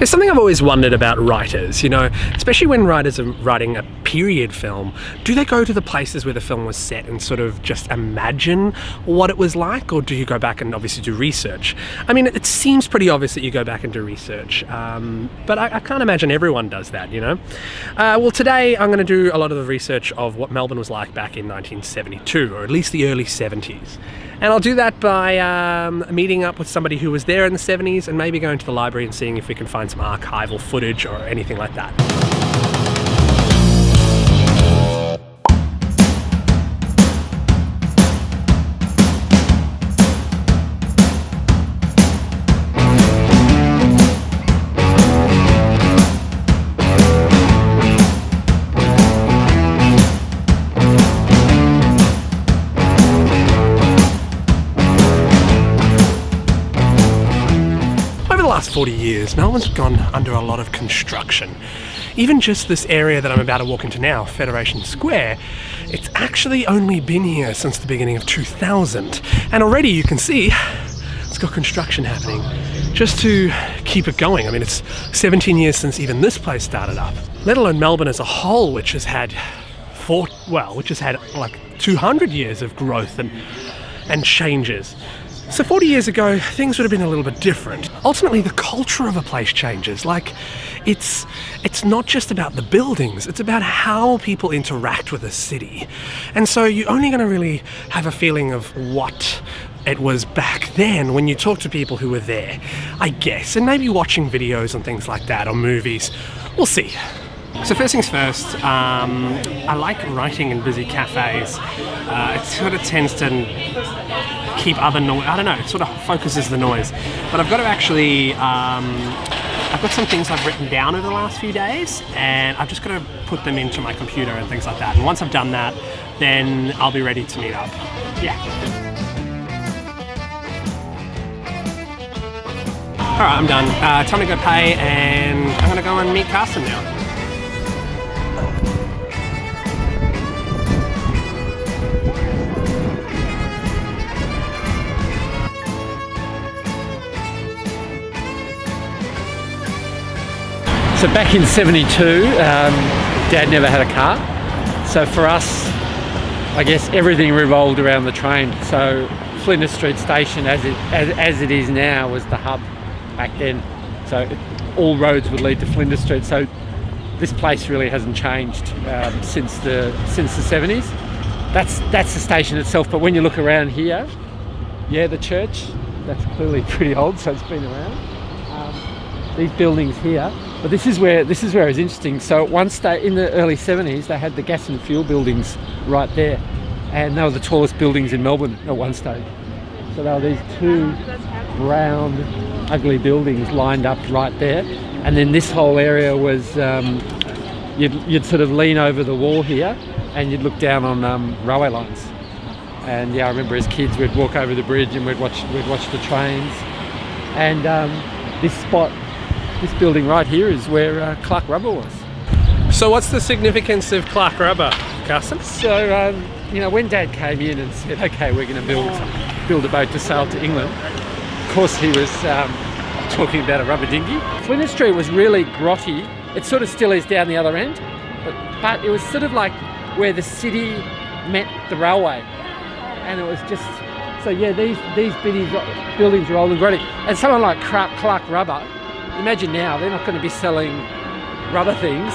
There's something I've always wondered about writers, especially when writers are writing a period film. Do they go to the places where the film was set and sort of just imagine what it was like, or do you go back and obviously do research? I mean, it seems pretty obvious that you go back and do research, but I can't imagine everyone does that, Well, today I'm going to do a lot of the research of what Melbourne was like back in 1972, or at least the early 70s. And I'll do that by meeting up with somebody who was there in the 70s and maybe going to the library and seeing if we can find some archival footage or anything like that. Last 40 years, Melbourne's gone under a lot of construction. Even just this area that I'm about to walk into now, Federation Square, it's actually only been here since the beginning of 2000. And already you can see it's got construction happening just to keep it going. I mean, it's 17 years since even this place started up, let alone Melbourne as a whole, which has had like 200 years of growth and changes. So 40 years ago, things would have been a little bit different. Ultimately, the culture of a place changes. Like, it's not just about the buildings, it's about how people interact with a city. And so you're only going to really have a feeling of what it was back then when you talk to people who were there, I guess. And maybe watching videos and things like that, or movies. We'll see. So first things first, I like writing in busy cafes. It sort of tends to keep other noise, I don't know, it sort of focuses the noise. But I've got to actually, I've got some things I've written down over the last few days, and I've just got to put them into my computer and things like that. And once I've done that, then I'll be ready to meet up. Yeah. Alright, I'm done. Time to go pay, and I'm going to go and meet Karsten now. So back in '72, Dad never had a car. So for us, I guess everything revolved around the train. So Flinders Street Station, as it is now, was the hub back then. So all roads would lead to Flinders Street. So this place really hasn't changed since the '70s. That's the station itself. But when you look around here, yeah, the church, that's clearly pretty old, so it's been around. These buildings here. But this is where it's interesting. So at one stage in the early 70s, they had the gas and fuel buildings right there, and they were the tallest buildings in Melbourne at one stage. So there were these two brown, ugly buildings lined up right there, and then this whole area was you'd sort of lean over the wall here, and you'd look down on railway lines. And yeah, I remember as kids we'd walk over the bridge and we'd watch the trains, and this building right here is where Clark Rubber was. So what's the significance of Clark Rubber, Karsten? So, when Dad came in and said, okay, we're going to build a boat to sail to England, of course he was talking about a rubber dinghy. Flinders Street was really grotty. It sort of still is down the other end, but it was sort of like where the city met the railway. And it was just, so yeah, these buildings are old and grotty. And someone like Clark Rubber, imagine now, they're not going to be selling rubber things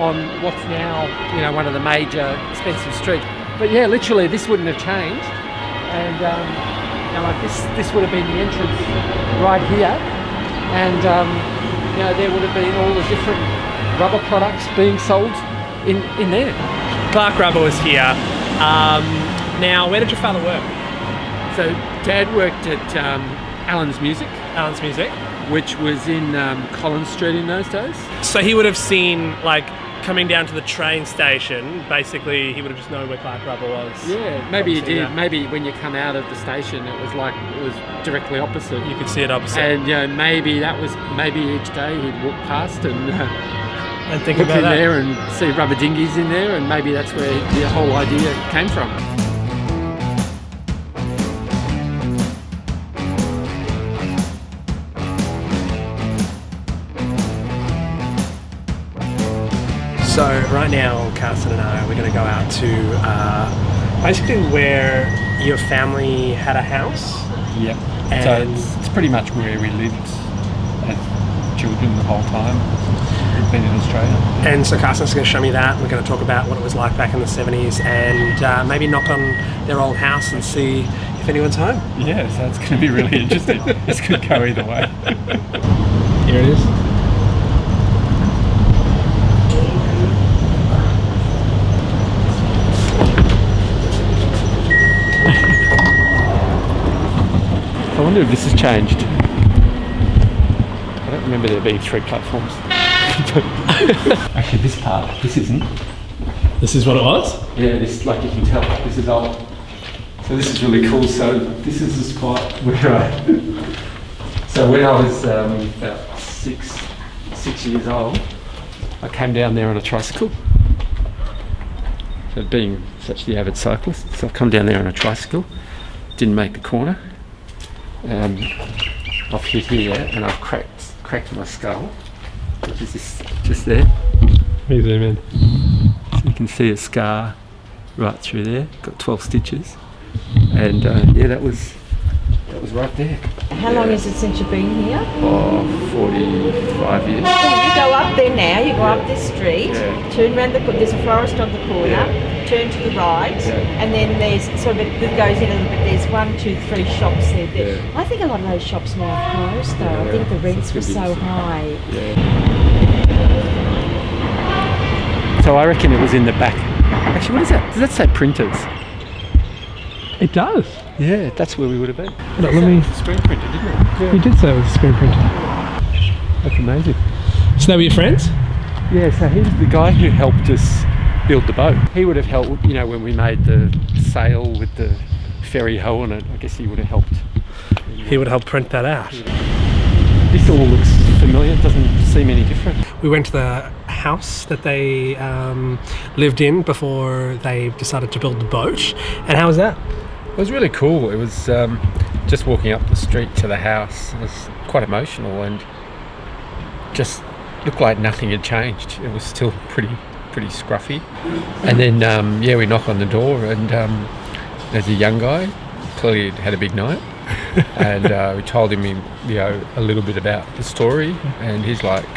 on what's now, one of the major expensive streets. But yeah, literally, this wouldn't have changed. And like this would have been the entrance right here. And there would have been all the different rubber products being sold in there. Clark Rubber was here. Now, where did your father work? So Dad worked at Allen's Music. Allen's Music. Which was in Collins Street in those days. So he would have seen, like, coming down to the train station, basically he would have just known where Clark Rubber was. Yeah, maybe he did. That. Maybe when you come out of the station, it was directly opposite. You could see it opposite. And maybe each day he'd walk past and think look about in that. there and see rubber dinghies in there, and maybe that's where the whole idea came from. So right now, Karsten and I, we're going to go out to basically where your family had a house. Yep. And So it's pretty much where we lived as children the whole time. We've been in Australia. And so Karsten's going to show me that. We're going to talk about what it was like back in the 70s and maybe knock on their old house and see if anyone's home. Yeah, so it's going to be really interesting. This could go either way. Here it is. I wonder if this has changed. I don't remember there being 3 platforms. Actually, this isn't. This is what it was? Yeah, this, like you can tell, this is old. So this is really cool. So this is the spot where so when I was about 6 years old, I came down there on a tricycle. So being such the avid cyclist, so I've come down there on a tricycle, didn't make the corner. I've hit here and I've cracked my skull, which is this, just there. Let me zoom in. So you can see a scar right through there. Got 12 stitches, and yeah, that was right there. How long is it since you've been here? Oh, 45 years. Oh, you go up there now, you go up this street, turn around there's a forest on the corner, turn to the right, and then there's sort of it goes in a little bit, there's 1, 2, 3 shops there. I think a lot of those shops now are closed though. I think the rents were so high. So I reckon it was in the back. Actually, what is that? Does that say printers? It does. Yeah, that's where we would have been. Let me... Screen printer, didn't it? Yeah. You did say it was a screen printer. That's amazing. So they were your friends? Yeah, so he was the guy who helped us build the boat. He would have helped, you know, when we made the sail with the ferry hoe on it. I guess he would have helped. He would help print that out. This all looks familiar, it doesn't seem any different. We went to the house that they lived in before they decided to build the boat. And how was that? It was really cool. It was just walking up the street to the house. It was quite emotional and just looked like nothing had changed. It was still pretty scruffy. And then yeah, we knock on the door and there's a young guy, clearly had a big night. And we told him, you know, a little bit about the story, and he's like,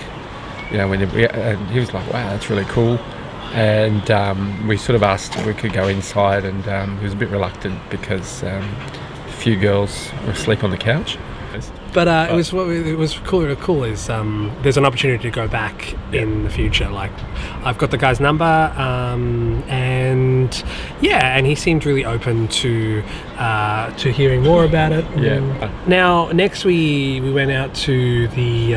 you know, he was like, wow, that's really cool. And we sort of asked if we could go inside, and he was a bit reluctant because a few girls were asleep on the couch. But it was cool is there's an opportunity to go back in the future. Like, I've got the guy's number, and yeah, and he seemed really open to hearing more about it. Yeah. Now, next we went out to the.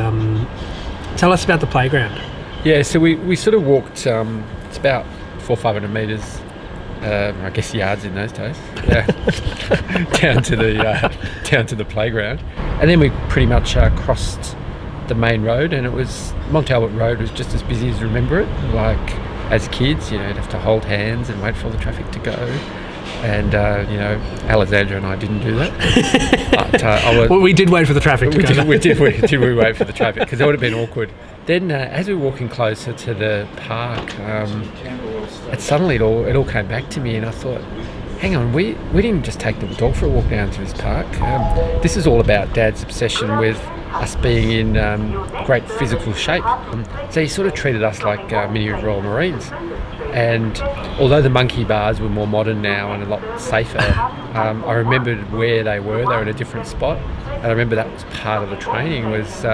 Tell us about the playground. Yeah, so we sort of walked. It's about 400 or 500 metres. I guess yards in those days. down to the playground, and then we pretty much crossed the main road, and it was Mont Albert Road was just as busy as you remember it. Like as kids, you know, you'd have to hold hands and wait for the traffic to go. And you know, Alessandro and I didn't do that. But, well, we did wait for the traffic to go. We did wait for the traffic because it would have been awkward. Then, as we were walking closer to the park, suddenly it all came back to me, and I thought, hang on, we didn't just take the dog for a walk down to this park. This is all about Dad's obsession with us being in great physical shape. So he sort of treated us like mini Royal Marines. And although the monkey bars were more modern now and a lot safer, I remembered where they were. They were in a different spot. And I remember that was part of the training, was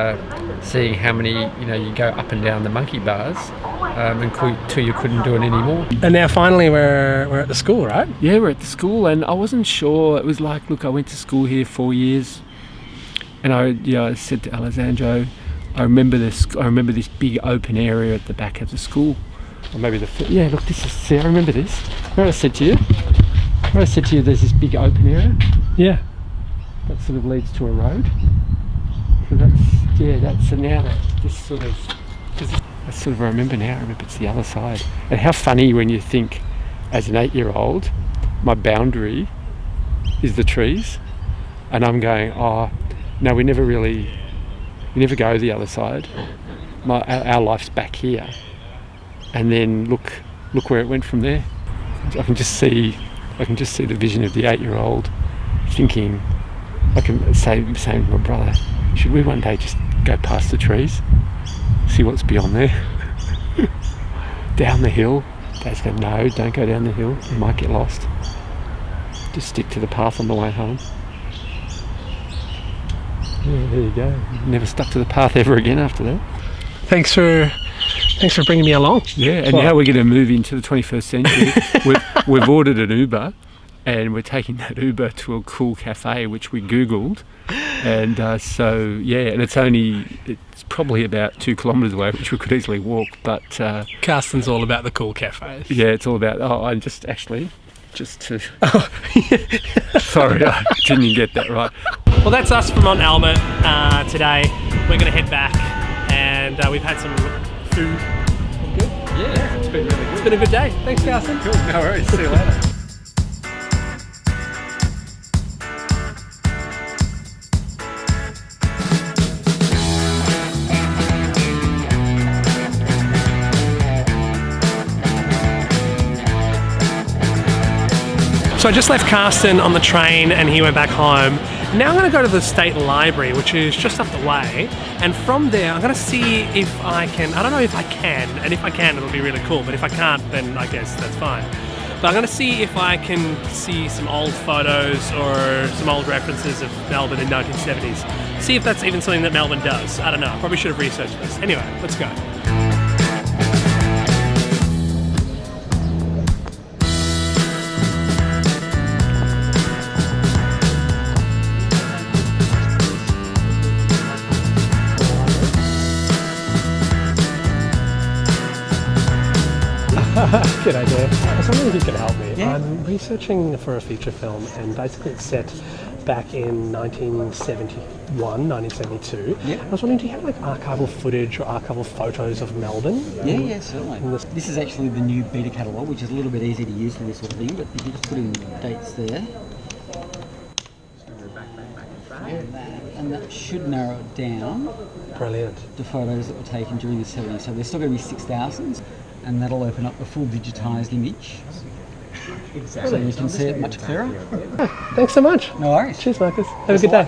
seeing how many, you know, you go up and down the monkey bars until you couldn't do it anymore. And now finally we're at the school, right? Yeah, we're at the school, and I wasn't sure. It was like, look, I went to school here 4 years, and I said to Alessandro, I remember this big open area at the back of the school. Or maybe look, this is, see, I remember this. Remember I said to you there's this big open area? Yeah. That sort of leads to a road. So I remember now, I remember it's the other side. And how funny when you think, as an 8-year-old, my boundary is the trees, and I'm going, oh, no, we never go the other side. Our life's back here. and then look where it went from there. I can just see the vision of the 8-year-old thinking, I can saying to my brother, should we one day just go past the trees, see what's beyond there? Down the hill. Dad's going, no, don't go down the hill, you might get lost. Just stick to the path on the way home. Yeah, there you go. Never stuck to the path ever again after that. Thanks for bringing me along. Yeah, and now we're going to move into the 21st century. We've ordered an Uber, and we're taking that Uber to a cool cafe, which we Googled. And and it's probably about 2 kilometres away, which we could easily walk. But Karsten's all about the cool cafes. Yeah, it's all about. Sorry, I didn't get that right. Well, that's us from Mont Albert today. We're going to head back, and we've had some food. Good? Yeah, it's been really good. It's been a good day. Thanks, Karsten. Cool, no worries. See you later. So I just left Karsten on the train and he went back home. Now I'm going to go to the State Library, which is just up the way, and from there I'm going to see if I can, I don't know if I can, and if I can it'll be really cool, but if I can't then I guess that's fine. But I'm going to see if I can see some old photos or some old references of Melbourne in 1970s. See if that's even something that Melbourne does. I don't know, I probably should have researched this. Anyway, let's go. Good idea. I was wondering if you could help me. Yeah. I'm researching for a feature film, and basically it's set back in 1971, 1972. Yeah. I was wondering, do you have like archival footage or archival photos of Melbourne? Yeah, certainly. This is actually the new beta catalogue, which is a little bit easy to use for this sort of thing, but if you just put in dates there, and that should narrow it down. Brilliant. The photos that were taken during the 70s. So there's still going to be 6,000, and that'll open up the full digitised image. Exactly. So you can see it much clearer. Thanks so much. No worries. Cheers, Marcus. Have a good day.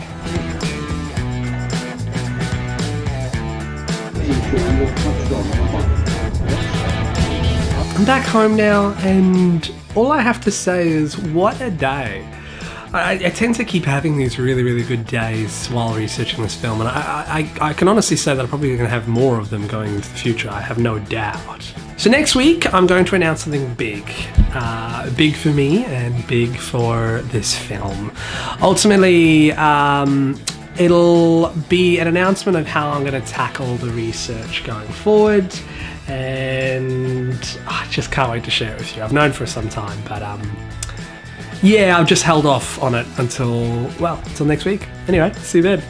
I'm back home now, and all I have to say is, what a day. I tend to keep having these really, really good days while researching this film, and I can honestly say that I'm probably going to have more of them going into the future, I have no doubt. So next week, I'm going to announce something big. Big for me and big for this film. Ultimately, it'll be an announcement of how I'm going to tackle the research going forward, and I just can't wait to share it with you. I've known for some time, but yeah, I've just held off on it until next week. Anyway, see you then.